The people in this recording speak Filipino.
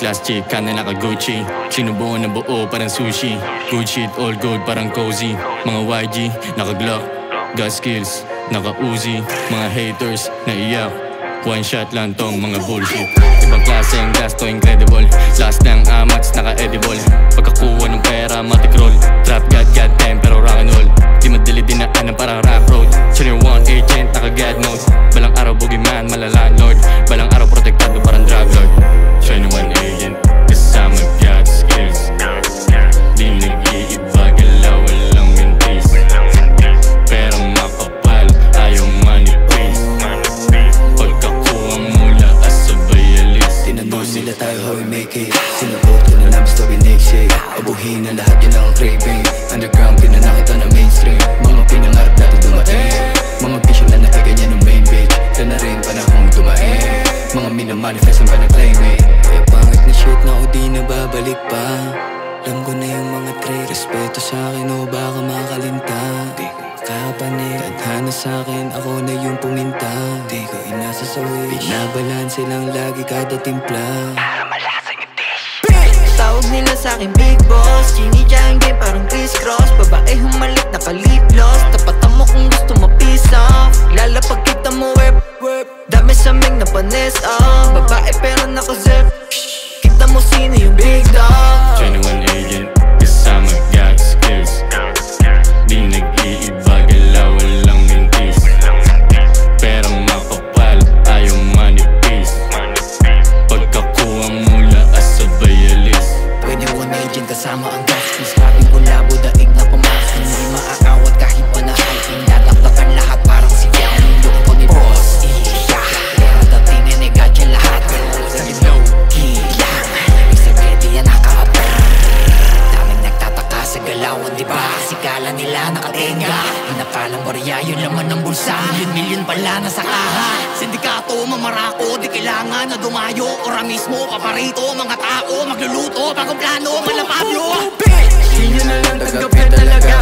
class chick ka na naka-Gucci. Sinubuo na buo parang sushi. Good shit, all good parang cozy. Mga YG, naka-Glock. Got skills, naka-Uzi. Mga haters, naiyak. One shot lang tong mga bullshit. Ibang klaseng gas to incredible. Last ng amats, naka-edible. Pagkakuha ng pera, matik-roll. Trap god, goddamn, pero rock and roll. Di madali dinaan ng parang rap road. Channel 1 agent, naka-god mode. Balang araw boogeyman, malalandlord. Balang araw protektado parang drug lord. Channel 1 agent, kasama god skills. Di nag-iiba, galaw, walang mintis. Perang makapal, ayaw manipis. Pagkakuha mula asabay alis. Tinanong nila tayo how we make it. Sinabot ko na namin story next shade. Abuhin na lahat yun ang craving. Underground, pinanakita na mainstream. Mga pinangarap natin dumating. Mga vision na nakaganyan ng main bitch. Yan na rin panahong dumain. Mga minamanifest ang ba na-claim eh. Kaya pangit na shit na o di na babalik pa. Alam ko na yung mga trait. Respeto sa'kin o baka makalinta. Di ko makapanig. Tadhana sa'kin, ako na yung puminta. Di ko inasa sa wish. Binabalanse lang lagi kada timpla. Para malasa yung dish. Tawag nila sa'kin big boss. Ginidya ang game parang criss-cross. Babae humalik naka-lip gloss. Tapatan mo kung gusto ma-peace off. Lala pag kita mo whip. Dami sa ming na panes off. Babae pero naka-zip. Kita mo sino yung big dog. Channel 1 agent, kasama god skills. Di nag-iiba, galaw, walang mintis. Perang makapal, ayaw manipis. Pagkakuha mula asabay alis. 21 agent kasama ang gas skills. Kaping ko labo, daig na pumasok. Hindi maakawat kahit pa na hiking. Tataktakan lahat parang si Yang. Yung ko ni boss, iya. Pero dati ninigat siya lahat. Sabi low-key lang. Ibig sabihin di yan naka-apper. Daming nagtataka sa galawan, diba? Kasi kala nila nakatenga. Pinapalang barya, yun laman ng bulsa. Milyon pala na sa kaha. Sindikato, mamarako, di kailangan na dumayo. Ora mismo, paparito, mga tao magluluto, bagong plano, malapablo. Di nyo na lang tanggapin talaga.